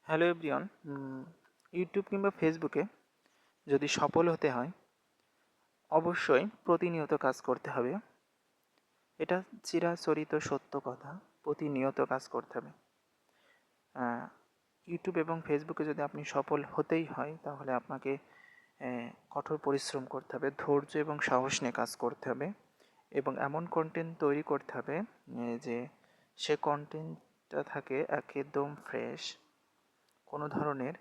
Hello everyone. YouTube কিংবা ফেসবুকে যদি সফল হতে হয় অবশ্যই প্রতিনিয়ত কাজ করতে হবে। এটা চিরাচরিত সত্য কথা, প্রতিনিয়ত কাজ করতে হবে। ইউটিউব এবং ফেসবুকে যদি আপনি সফল হতেই হয় তাহলে আপনাকে কঠোর পরিশ্রম করতে হবে, ধৈর্য এবং সাহস নিয়ে কাজ করতে হবে এবং এমন কন্টেন্ট তৈরি করতে হবে যে সে কন্টেন্টটা থাকে একদম ফ্রেশ, কোনো ধরনের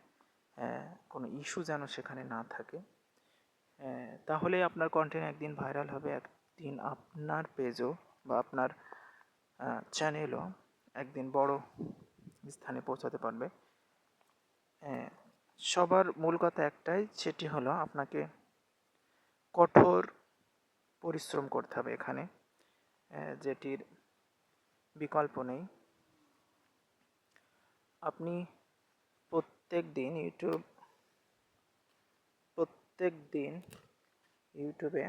কোনো ইস্যু যেন সেখানে না থাকে। তাহলে আপনার কন্টেন্ট একদিন ভাইরাল হবে, একদিন আপনার পেজও বা আপনার চ্যানেলও একদিন বড় স্থানে পৌঁছাতে পারবে। সবার মূল কথা একটাই, সেটি হলো আপনাকে কঠোর পরিশ্রম করতে হবে এখানে, যেটির বিকল্প নেই। আপনি প্রত্যেক দিন ইউটিউবে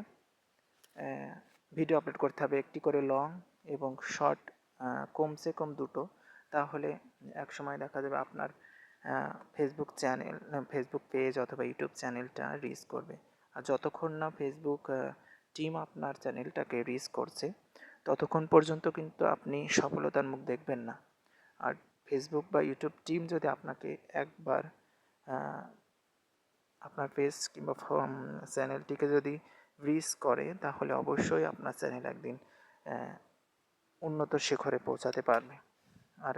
ভিডিও আপলোড করতে হবে, একটি করে লং এবং শর্ট, কমসে কম দুটো। তাহলে এক সময় দেখা যাবে আপনার ফেসবুক পেজ অথবা ইউটিউব চ্যানেলটা রিচ করবে। আর যতক্ষণ না ফেসবুক টিম আপনার চ্যানেলটাকে রিচ করছে ততক্ষণ পর্যন্ত কিন্তু আপনি সফলতার মুখ দেখবেন না। আর ফেসবুক বা ইউটিউব টিম যদি আপনাকে একবার আপনার পেজ কিংবা চ্যানেলটিকে যদি রিচ করে তাহলে অবশ্যই আপনার চ্যানেল একদিন উন্নত শিখরে পৌঁছাতে পারবে। আর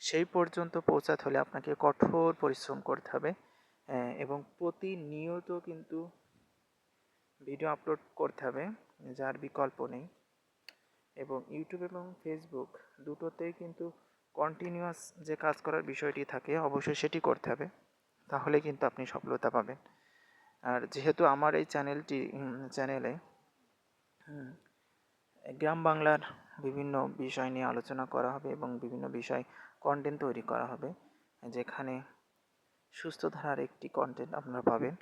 সেই পর্যন্ত পৌঁছাতে হলে আপনাকে কঠোর পরিশ্রম করতে হবে এবং প্রতিনিয়ত কিন্তু ভিডিও আপলোড করতে হবে, যার বিকল্প নেই। এবং ইউটিউব এবং ফেসবুক দুটোতেই কিন্তু কন্টিনিউয়াস যে কাজ করার বিষয়টি থাকে অবশ্যই সেটি করতে হবে, তাহলে কিন্তু আপনি সফলতা পাবেন। আর যেহেতু আমার এই চ্যানেলে গ্রাম বাংলার বিভিন্ন বিষয় নিয়ে আলোচনা করা হবে এবং বিভিন্ন বিষয় কন্টেন্ট তৈরি করা হবে, যেখানে সুস্থ ধারার একটি কন্টেন্ট আপনারা পাবেন।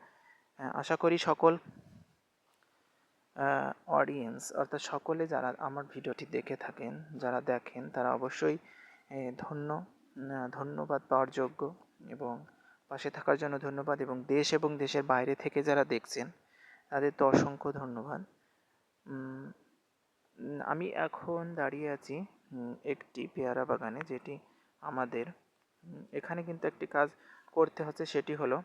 আশা করি সকল অডিয়েন্স অর্থাৎ সকলে যারা আমার ভিডিওটি দেখে থাকেন, যারা দেখেন তারা অবশ্যই ধন্যবাদ পাওয়ার যোগ্য এবং পাশে থাকার জন্য ধন্যবাদ। এবং দেশ এবং দেশের বাইরে থেকে যারা দেখছেন তাদের তো অসংখ্য ধন্যবাদ। আমি এখন দাঁড়িয়ে আছি একটি পেয়ারা বাগানে, যেটি আমাদের এখানে কিন্তু একটি কাজ করতে হচ্ছে, সেটি হলো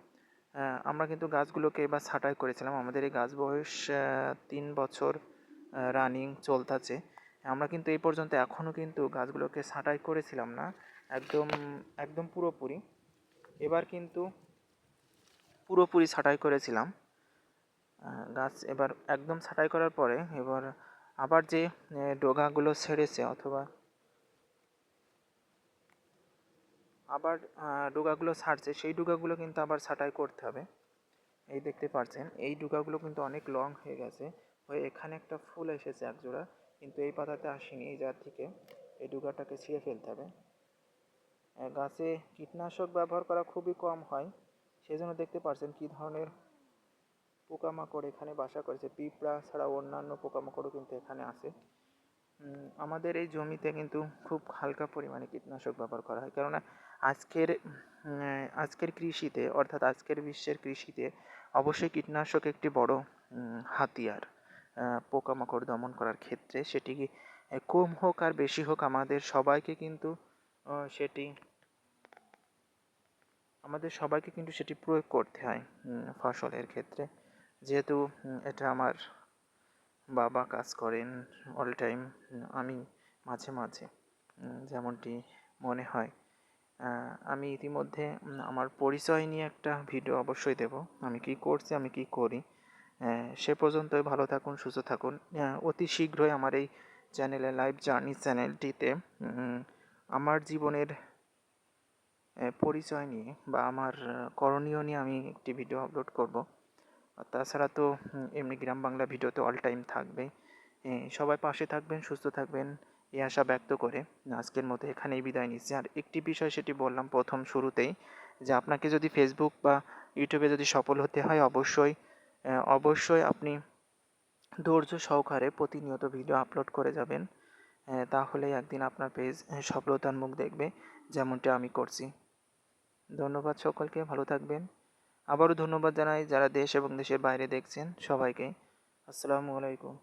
আমরা কিন্তু গাছগুলোকে এবার ছাঁটাই করেছিলাম। আমাদের এই গাছ বয়স 3 বছর রানিং চলতেছে। আমরা কিন্তু এই পর্যন্ত এখনও কিন্তু গাছগুলোকে ছাঁটাই করেছিলাম না একদম পুরোপুরি। এবার কিন্তু পুরোপুরি ছাঁটাই করেছিলাম গাছ। এবার একদম ছাঁটাই করার পরে এবার আবার যে ডগাগুলো ছেড়েছে অথবা আবার ডগাগুলো ছাড়ছে, সেই ডগাগুলো কিন্তু আবার ছাঁটাই করতে হবে। এই দেখতে পাচ্ছেন এই ডগাগুলো কিন্তু অনেক লং হয়ে গেছে, হয়ে এখানে একটা ফুল এসেছে একজোড়া, কিন্তু এই পাতাতে আসেনি। এই জাত থেকে এই ডগাটাকে ছিঁড়ে ফেলতে হবে। গাছে কীটনাশক ব্যবহার করা খুবই কম হয়, সেজন্য দেখতে পাচ্ছেন কী ধরনের পোকামাকড় এখানে বাসা করেছে। পিঁপড়া ছাড়া অন্যান্য পোকামাকড়ও কিন্তু এখানে আছে। আমাদের এই জমিতে কিন্তু খুব হালকা পরিমাণে কীটনাশক ব্যবহার করা হয়, কেননা আজকের কৃষিতে অর্থাৎ আজকের বিশ্বের কৃষিতে অবশ্যই কীটনাশক একটি বড় হাতিয়ার পোকামাকড় দমন করার ক্ষেত্রে। সেটি কম হোক আর বেশি হোক আমাদের সবাইকে কিন্তু সেটি প্রয়োগ করতে হয় ফসলের ক্ষেত্রে। যেহেতু এটা আমার বাবা কাজ করেন অল টাইম, আমি মাঝে মাঝে যেমনটি মনে হয়। আমি ইতিমধ্যে আমার পরিচয় নিয়ে একটা ভিডিও অবশ্যই দেব, আমি কি করছি, আমি কি করি। সে পর্যন্তই ভালো থাকুন, সুস্থ থাকুন। অতি শীঘ্রই আমার এই চ্যানেলে লাইভ জার্নি চ্যানেলটিতে আমার জীবনের পরিচয় নিয়ে বা আমার করণীয় নিয়ে আমি একটি ভিডিও আপলোড করব। তাছাড়া তো এমনি গ্রাম বাংলা ভিডিও তো অল টাইম থাকবে। সবাই পাশে থাকবেন, সুস্থ থাকবেন এই আশা ব্যক্ত করে আজকের মতো এখানেই বিদায় নিচ্ছি। আর একটি বিষয় সেটি বললাম প্রথম শুরুতেই, যে আপনাকে যদি ফেসবুক বা ইউটিউবে যদি সফল হতে হয় অবশ্যই আপনি ধৈর্য সহকারে প্রতিনিয়ত ভিডিও আপলোড করে যাবেন, তাহলেই একদিন আপনার পেজ সফলতার মুখ দেখবে, যেমনটি আমি করছি। ধন্যবাদ সকলকে, ভালো থাকবেন। আবারও ধন্যবাদ জানাই যারা দেশ এবং দেশের বাইরে দেখছেন সবাইকে। আসসালামু আলাইকুম।